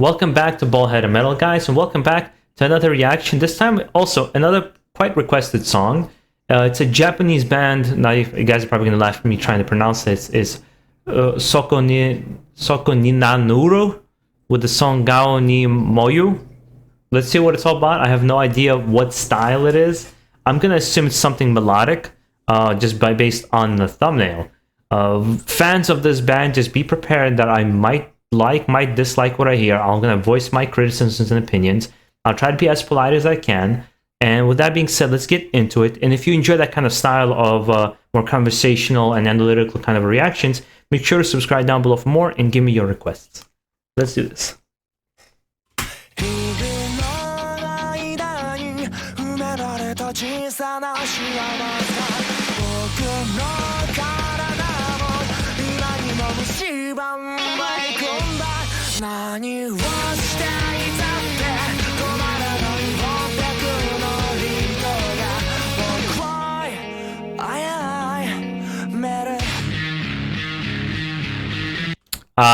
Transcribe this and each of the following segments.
Welcome back to BaldHeaded Metal, guys, and welcome back to another reaction. This time, also another quite requested song. It's a Japanese band. Now, you guys are probably going to laugh at me trying to pronounce this. It's Sokoninaru with the song Gou Ni Moyu. Let's see what it's all about. I have no idea what style it is. I'm going to assume it's something melodic, just based on the thumbnail. Fans of this band, just be prepared that I might dislike what I hear. I'm going to voice my criticisms and opinions. I'll try to be as polite as I can. And with that being said, let's get into it. And if you enjoy that kind of style of more conversational and analytical kind of reactions, make sure to subscribe down below for more and give me your requests. Let's do this.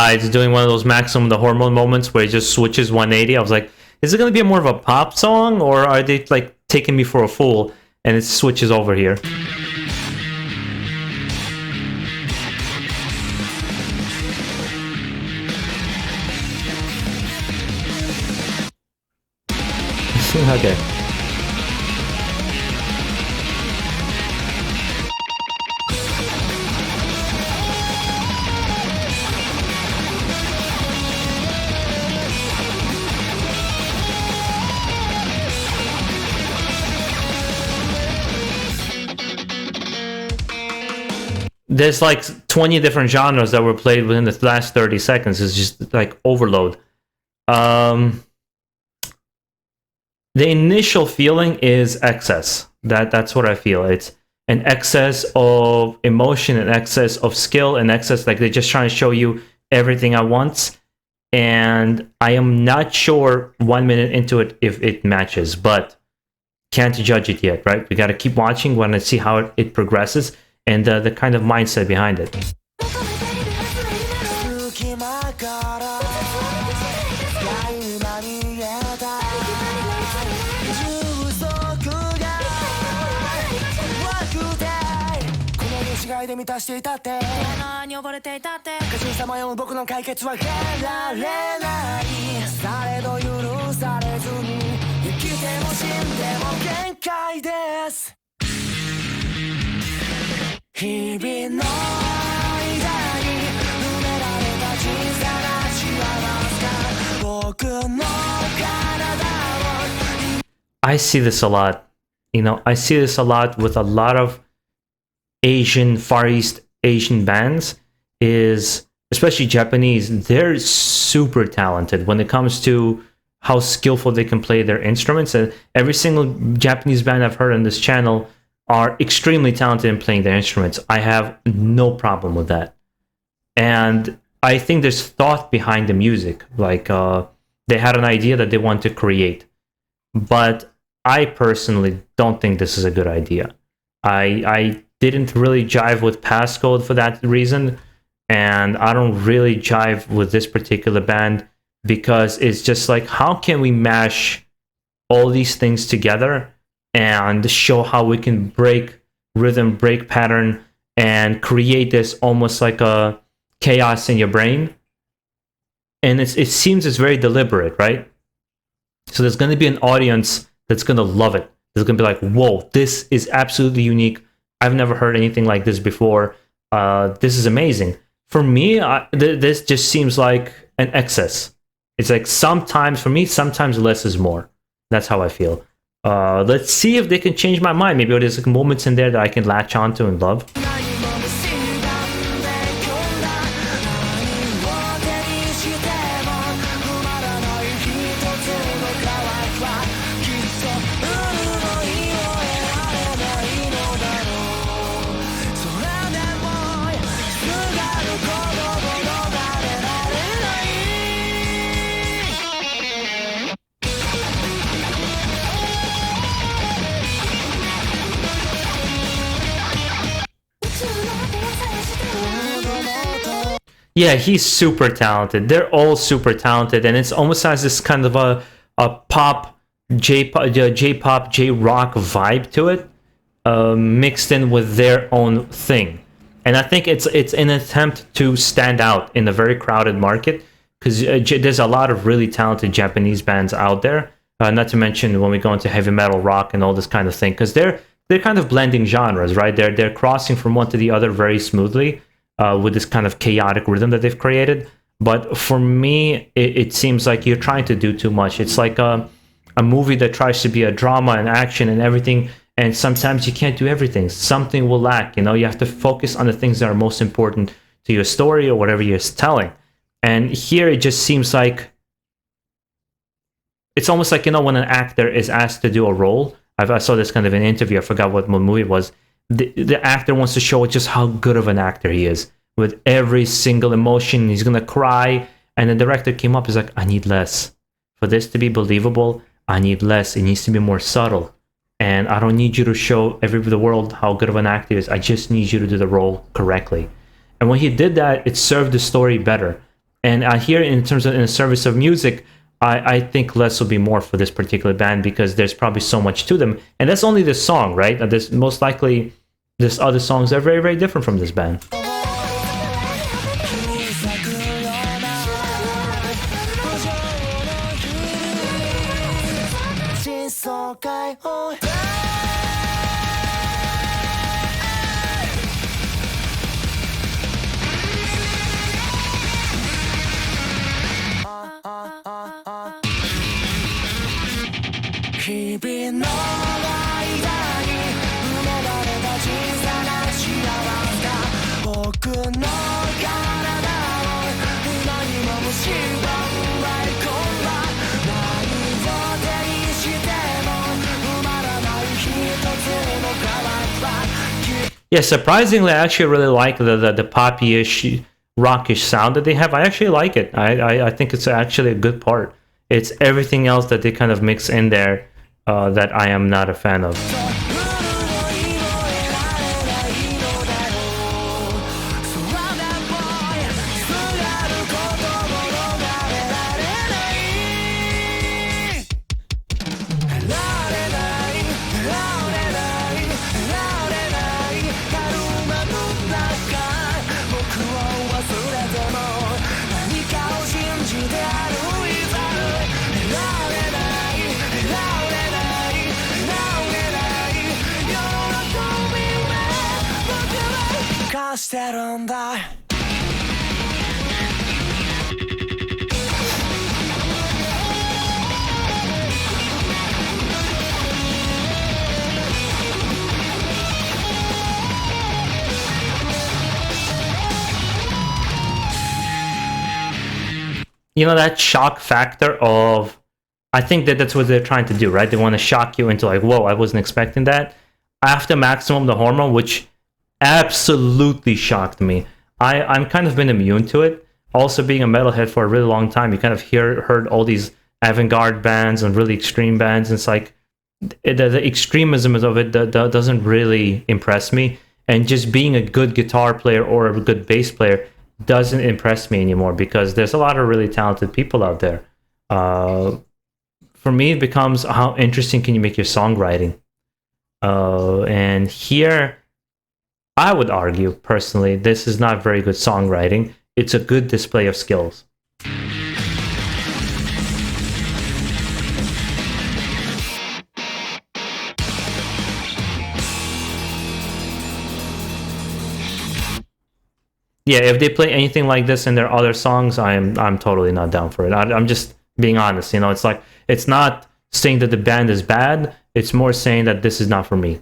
It's doing one of those Maximum the Hormone moments where it just switches 180. I was like, is it going to be more of a pop song, or are they like taking me for a fool and it switches over here? Okay. There's like 20 different genres that were played within the last 30 seconds. It's just like overload. The initial feeling is excess. That's what I feel. It's an excess of emotion, an excess of skill, an excess, like they're just trying to show you everything at once. And I am not sure 1 minute into it if it matches, but can't judge it yet, right? We got to keep watching. When I see how it progresses and the kind of mindset behind it. I see this a lot. You know, I see this a lot with a lot of Asian, Far East Asian bands, is especially Japanese. They're super talented when it comes to how skillful they can play their instruments. And every single Japanese band I've heard on this channel are extremely talented in playing their instruments. I have no problem with that. And I think there's thought behind the music. Like they had an idea that they want to create. But I personally don't think this is a good idea. I didn't really jive with Passcode for that reason. And I don't really jive with this particular band because it's just like, how can we mash all these things together and show how we can break rhythm, break pattern, and create this almost like a chaos in your brain. And it seems it's very deliberate, right? So there's going to be an audience that's going to love it. There's going to be like, whoa, this is absolutely unique. I've never heard anything like this before. This is amazing. For me, this just seems like an excess. It's like sometimes, for me, sometimes less is more. That's how I feel. Let's see if they can change my mind. Maybe there's like moments in there that I can latch onto and love. Yeah, he's super talented. They're all super talented, and it's almost has this kind of a pop J-pop J-rock vibe to it, mixed in with their own thing. And I think it's an attempt to stand out in a very crowded market, because there's a lot of really talented Japanese bands out there. Not to mention when we go into heavy metal, rock, and all this kind of thing, because they're kind of blending genres, right? They're crossing from one to the other very smoothly, with this kind of chaotic rhythm that they've created. But for me, it seems like you're trying to do too much. It's like a movie that tries to be a drama and action and everything, and sometimes you can't do everything. Something will lack. You have to focus on the things that are most important to your story or whatever you're telling. And here it just seems like it's almost like, when an actor is asked to do a role. I saw this kind of an interview. I forgot what movie it was. The actor wants to show just how good of an actor he is with every single emotion. He's gonna cry, and the director came up. He's like, I need less for this to be believable. I need less. It needs to be more subtle, and I don't need you to show the world how good of an actor he is. I just need you to do the role correctly. And when he did that, it served the story better. And I hear in terms of in the service of music, I think less will be more for this particular band, because there's probably so much to them. And that's only this song, right? There's most likely there's other songs that are very, very different from this band. Yeah, surprisingly, I actually really like the poppy-ish, rockish sound that they have. I actually like it. I think it's actually a good part. It's everything else that they kind of mix in there that I am not a fan of. That shock factor of, I think that's what they're trying to do, right? They want to shock you into like, whoa, I wasn't expecting that. After Maximum the Hormone, which absolutely shocked me. I'm kind of been immune to it. Also, being a metalhead for a really long time, you kind of heard all these avant-garde bands and really extreme bands. And it's like the extremism of it doesn't really impress me. And just being a good guitar player or a good bass player doesn't impress me anymore, because there's a lot of really talented people out there. For me, it becomes how interesting can you make your songwriting. And here, I would argue, personally, this is not very good songwriting. It's a good display of skills. Yeah, if they play anything like this in their other songs, I'm totally not down for it. I'm just being honest. It's like, it's not saying that the band is bad. It's more saying that this is not for me.